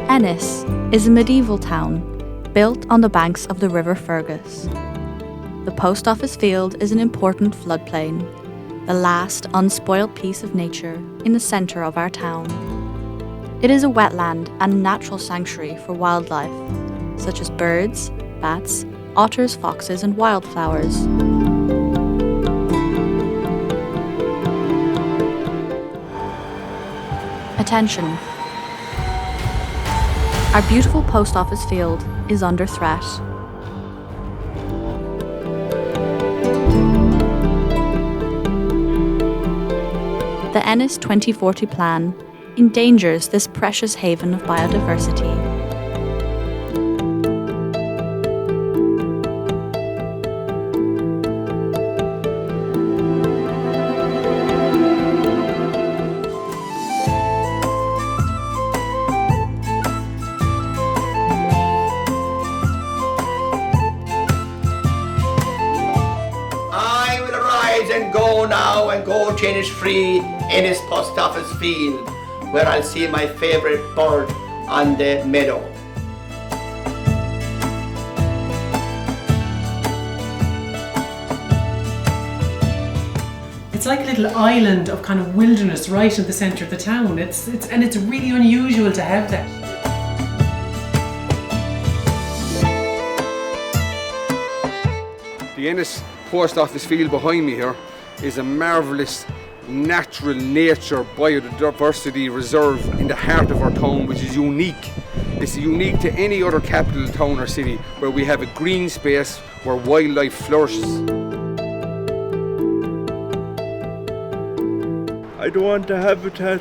Ennis is a medieval town built on the banks of the River Fergus. The Post Office Field is an important floodplain, the last unspoiled piece of nature in the centre of our town. It is a wetland and a natural sanctuary for wildlife, such as birds, bats, otters, foxes and wildflowers. Attention! Our beautiful Post Office Field is under threat. The Ennis 2040 plan endangers this precious haven of biodiversity. I will arise and go now and go to Ennis free Ennis Post Office Field, where I'll see my favourite bird on the Meadow. It's like a little island of kind of wilderness right in the centre of the town. It's really unusual to have that. The Ennis Post Office Field behind me here is a marvellous natural nature biodiversity reserve in the heart of our town, which is unique. It's unique to any other capital town or city where we have a green space where wildlife flourishes. I don't want the habitat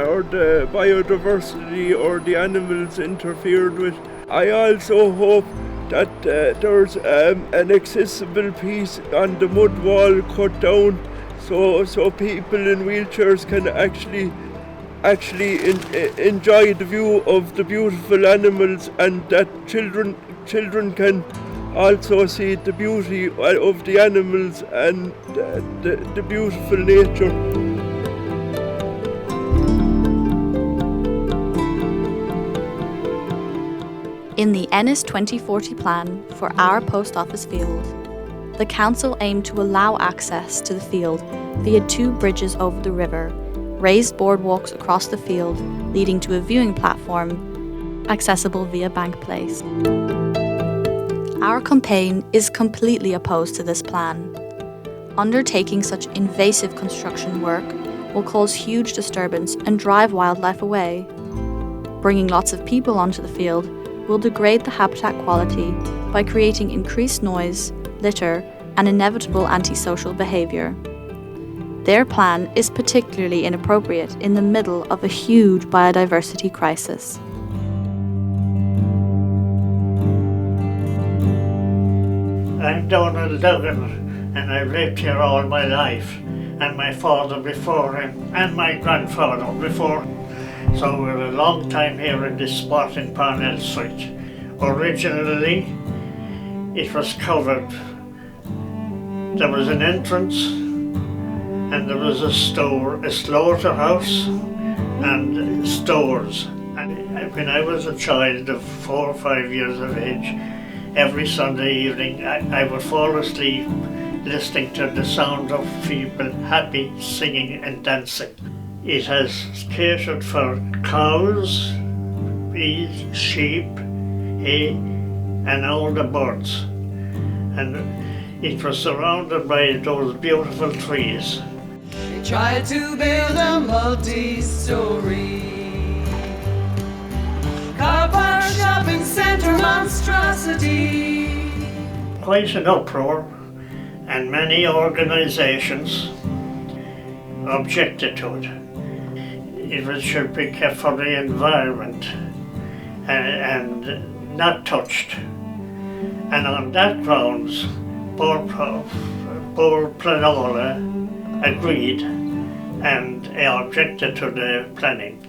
or the biodiversity or the animals interfered with. I also hope that there's an accessible piece on the mud wall cut down so people in wheelchairs can actually enjoy the view of the beautiful animals, and that children can also see the beauty of the animals and the beautiful nature. In the Ennis 2040 plan for our Post Office Field, the council aimed to allow access to the field via 2 bridges over the river, raised boardwalks across the field leading to a viewing platform accessible via Bank Place. Our campaign is completely opposed to this plan. Undertaking such invasive construction work will cause huge disturbance and drive wildlife away. Bringing lots of people onto the field will degrade the habitat quality by creating increased noise, litter, and inevitable antisocial behaviour. Their plan is particularly inappropriate in the middle of a huge biodiversity crisis. I'm Donald Duggan, and I've lived here all my life, and my father before him, and my grandfather before. So we're a long time here in this spot in Parnell Street. Originally, it was covered. There was an entrance, and there was a slaughterhouse, and stores. And when I was a child of 4 or 5 years of age, every Sunday evening I would fall asleep listening to the sound of people happy, singing and dancing. It has catered for cows, bees, sheep, hay, and all the birds. And it was surrounded by those beautiful trees. They tried to build a multi-story car park shopping centre monstrosity. Quite an uproar, and many organisations objected to it. It should be kept for the environment and not touched. And on that grounds, Board Planola agreed and objected to the planning.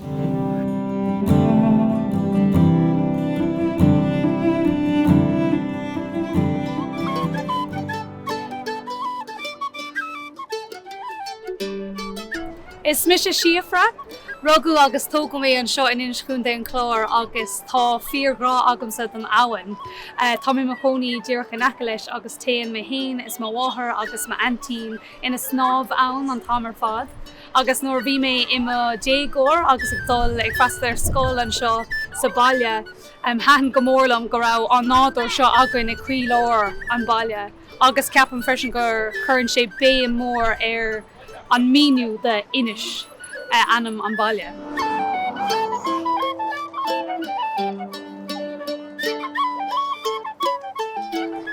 Is Misha Shiafra? Rugu agus tógam mé an seo in inscúnta an chlár agus tá fíorrá agamsa an áhain. Tá mé mo choní dúach an leis agus téan mé hain is má bháthair agus má antín ina snáb ann an tamar fad. Agus nóir bhí mé ima dégóir agus ag dul ag freastal ar scóil an seo sa baile, han go mórlam go raibh an nádúir seo againn ag crí leir an baile. Agus ceapan freisin gur churann sé bé mór ar an míniú de inis anam an baile.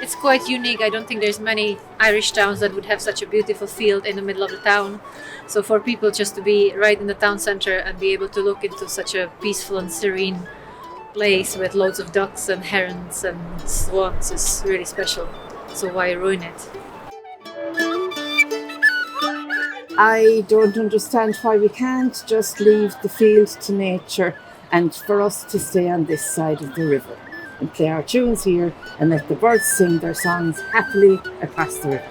It's quite unique. I don't think there's many Irish towns that would have such a beautiful field in the middle of the town. So for people just to be right in the town centre and be able to look into such a peaceful and serene place with loads of ducks and herons and swans is really special. So why ruin it? I don't understand why we can't just leave the field to nature and for us to stay on this side of the river and play our tunes here and let the birds sing their songs happily across the river.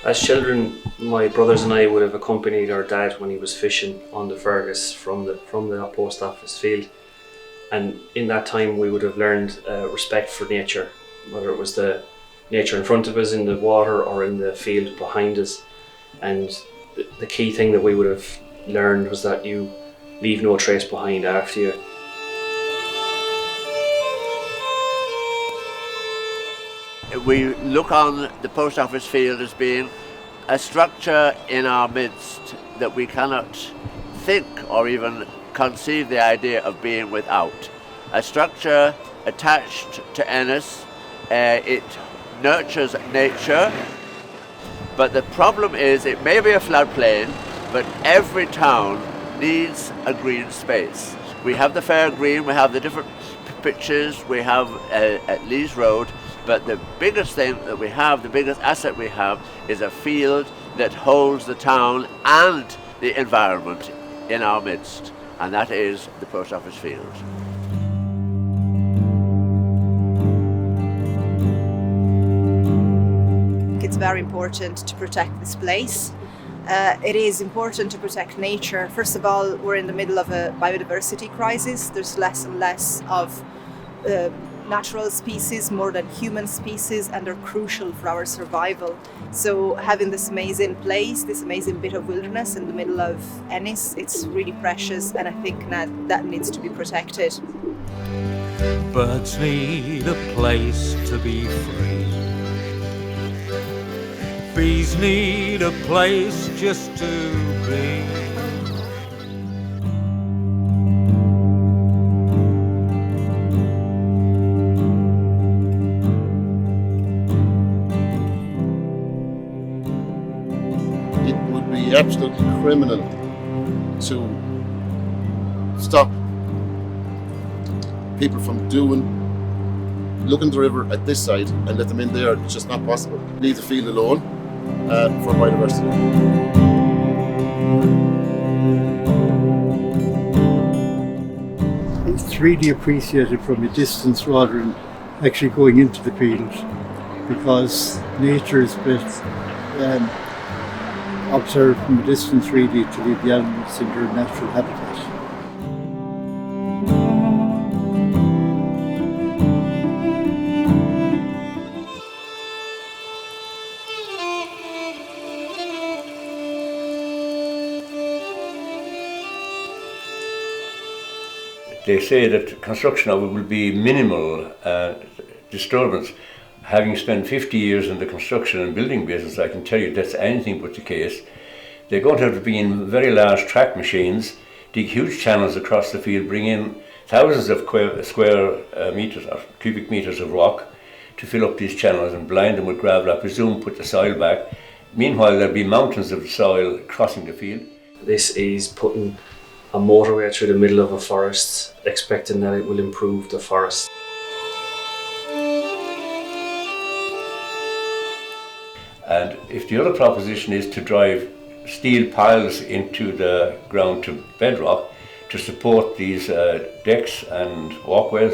As children, my brothers and I would have accompanied our dad when he was fishing on the Fergus from the post office field, and in that time we would have learned respect for nature, whether it was the nature in front of us in the water or in the field behind us. And the key thing that we would have learned was that you leave no trace behind after you. We look on the post office field as being a structure in our midst that we cannot think or even conceive the idea of being without. A structure attached to Ennis, it nurtures nature, but the problem is it may be a floodplain, but every town needs a green space. We have the fair green, we have the different pitches, we have at Lees Road, but the biggest thing that we have, the biggest asset we have, is a field that holds the town and the environment in our midst, and that is the post office field. It's very important to protect this place. It is important to protect nature. First of all, we're in the middle of a biodiversity crisis. There's less and less of natural species more than human species, and they're crucial for our survival. So having this amazing place, this amazing bit of wilderness in the middle of Ennis, it's really precious, and I think that needs to be protected. Birds need a place to be free. Bees need a place just to be. Absolutely criminal to stop people from looking at the river at this side and let them in there. It's just not possible. Leave the field alone for biodiversity. It's really appreciated from a distance rather than actually going into the field, because nature is best observed from a distance, really, to leave the animals in their natural habitat. They say that construction of it will be minimal disturbance. Having spent 50 years in the construction and building business, I can tell you that's anything but the case. They're going to have to bring in very large track machines, dig huge channels across the field, bring in thousands of square meters or cubic meters of rock to fill up these channels and blind them with gravel. I presume put the soil back. Meanwhile, there'll be mountains of soil crossing the field. This is putting a motorway through the middle of a forest, expecting that it will improve the forest. And if the other proposition is to drive steel piles into the ground to bedrock to support these decks and walkways,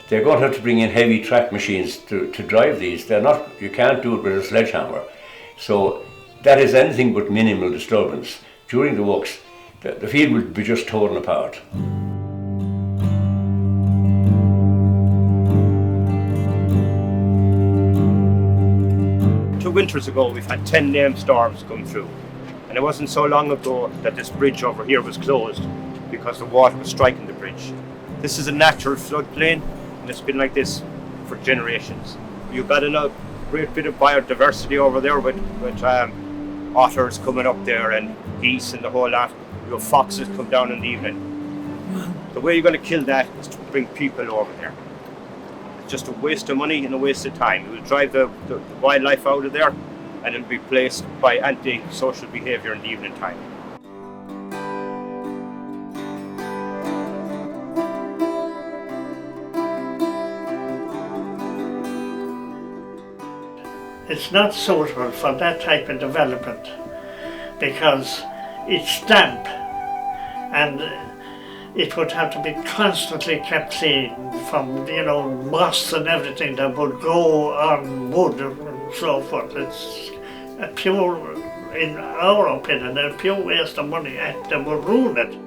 they're going to have to bring in heavy track machines to drive these. You can't do it with a sledgehammer. So that is anything but minimal disturbance. During the works, the field will be just torn apart. 2 winters ago, we've had 10 named storms come through. And it wasn't so long ago that this bridge over here was closed because the water was striking the bridge. This is a natural floodplain, and it's been like this for generations. You've got a great bit of biodiversity over there with otters coming up there and geese and the whole lot. Your foxes come down in the evening. The way you're going to kill that is to bring people over there. It's just a waste of money and a waste of time. It will drive the wildlife out of there, and it'll be replaced by anti-social behaviour in the evening time. It's not suitable for that type of development because it's damp and it would have to be constantly kept clean from, moss and everything that would grow on wood and so forth. It's a pure, in our opinion, a pure waste of money that would ruin it.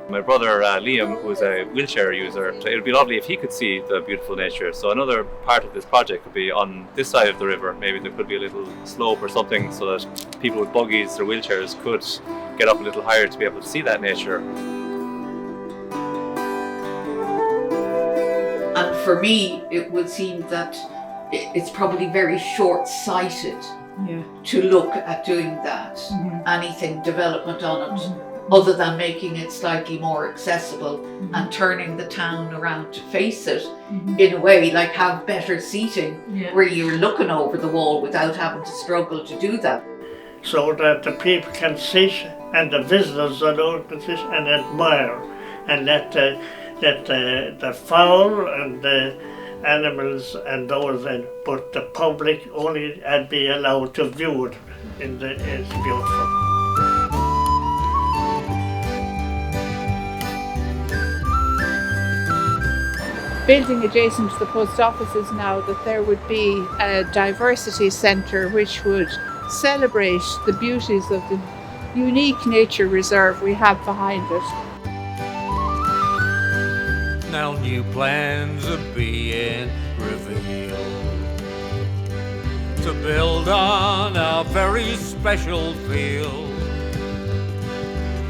My brother Liam, who's a wheelchair user, it would be lovely if he could see the beautiful nature. So another part of this project could be on this side of the river. Maybe there could be a little slope or something so that people with buggies or wheelchairs could get up a little higher to be able to see that nature. And for me, it would seem that it's probably very short-sighted to look at doing that, anything development on it. Other than making it slightly more accessible and turning the town around to face it in a way, like have better seating where you're looking over the wall without having to struggle to do that. So that the people can sit and the visitors can sit and admire and let the fowl and the animals and those in, but the public only be allowed to view it. It's beautiful. Building adjacent to the post office is now that there would be a diversity centre which would celebrate the beauties of the unique nature reserve we have behind it. Now new plans are being revealed to build on our very special field.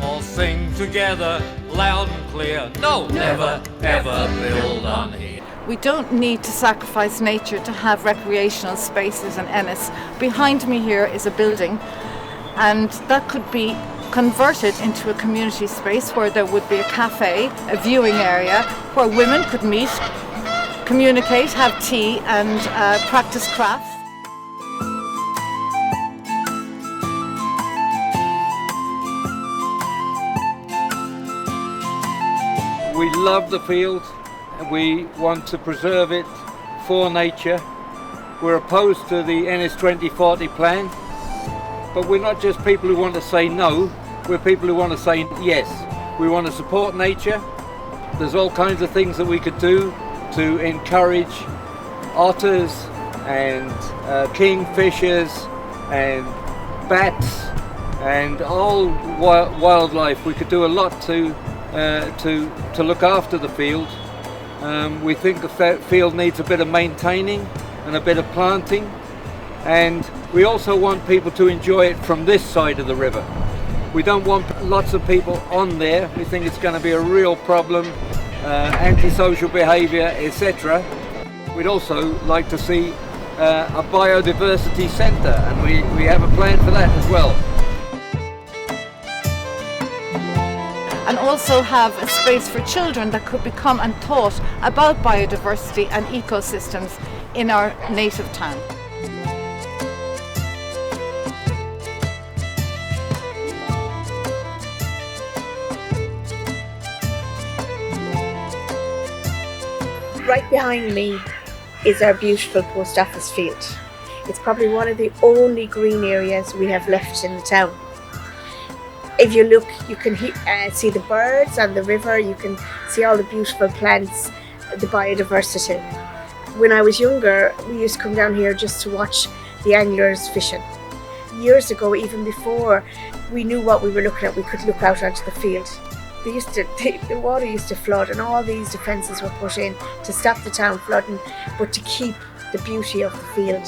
All sing together loud and clear, no, never, ever build on here. We don't need to sacrifice nature to have recreational spaces in Ennis. Behind me here is a building, and that could be converted into a community space where there would be a cafe, a viewing area, where women could meet, communicate, have tea and practice crafts. We love the field and we want to preserve it for nature. We're opposed to the Ennis 2040 plan, but we're not just people who want to say no, we're people who want to say yes. We want to support nature. There's all kinds of things that we could do to encourage otters and kingfishers and bats and all wildlife. We could do a lot to look after the field. We think the field needs a bit of maintaining and a bit of planting, and we also want people to enjoy it from this side of the river. We don't want lots of people on there. We think it's going to be a real problem, antisocial behaviour, etc. We'd also like to see a biodiversity centre, and we have a plan for that as well. And also have a space for children that could become and taught about biodiversity and ecosystems in our native town. Right behind me is our beautiful post office field. It's probably one of the only green areas we have left in the town. If you look, you can see the birds and the river, you can see all the beautiful plants, the biodiversity. When I was younger, we used to come down here just to watch the anglers fishing. Years ago, even before we knew what we were looking at, we could look out onto the field. The water used to flood, and all these defences were put in to stop the town flooding, but to keep the beauty of the field.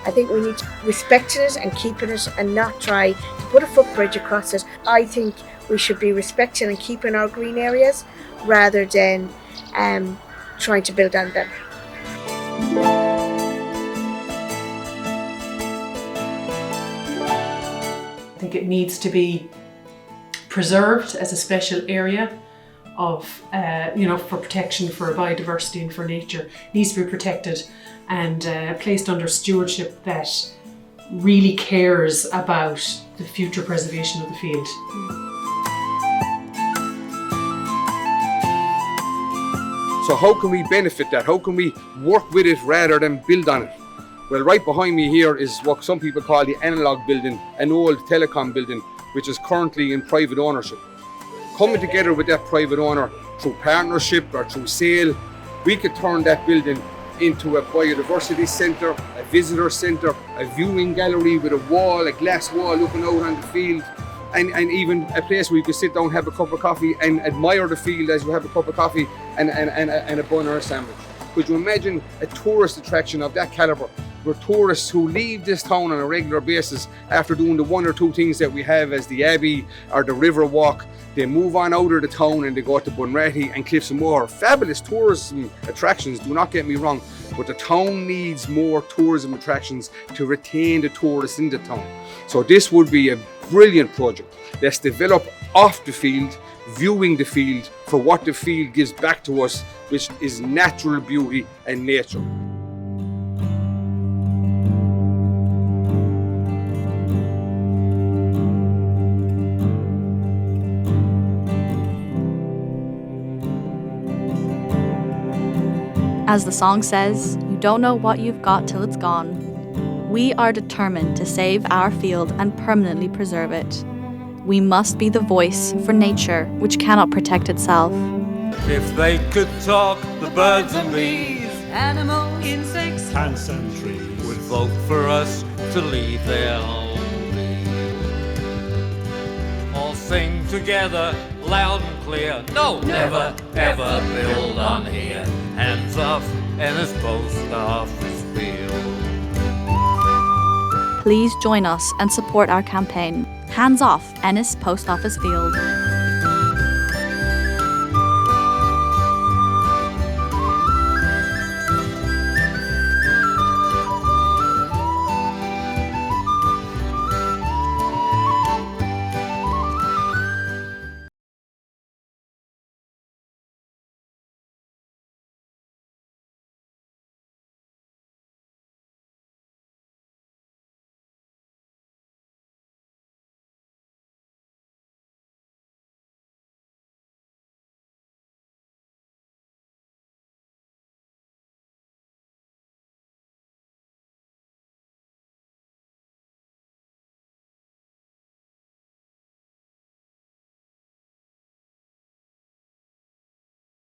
I think we need to respect it and keeping it and not try to put a footbridge across it. I think we should be respecting and keeping our green areas rather than trying to build on them. I think it needs to be preserved as a special area of, for protection for biodiversity and for nature. It needs to be protected and placed under stewardship that really cares about the future preservation of the field. So how can we benefit that? How can we work with it rather than build on it? Well, right behind me here is what some people call the analog building, an old telecom building, which is currently in private ownership. Coming together with that private owner through partnership or through sale, we could turn that building into a biodiversity centre, a visitor centre, a viewing gallery with a glass wall looking out on the field, and even a place where you could sit down, have a cup of coffee and admire the field as you have a cup of coffee and a bun or a sandwich. Could you imagine a tourist attraction of that calibre, where tourists who leave this town on a regular basis after doing the one or two things that we have as the Abbey or the River Walk, they move on out of the town and they go to Bunratty and Cliffs and Moher. Fabulous tourism attractions, do not get me wrong, but the town needs more tourism attractions to retain the tourists in the town. So this would be a brilliant project. Let's develop off the field, viewing the field for what the field gives back to us, which is natural beauty and nature. As the song says, you don't know what you've got till it's gone. We are determined to save our field and permanently preserve it. We must be the voice for nature, which cannot protect itself. If they could talk, the birds and bees, animals, insects, plants and trees would vote for us to leave their home. All sing together, loud and clear. No, never, ever build on here. Hands off Ennis Post Office Field. Please join us and support our campaign. Hands off Ennis Post Office Field.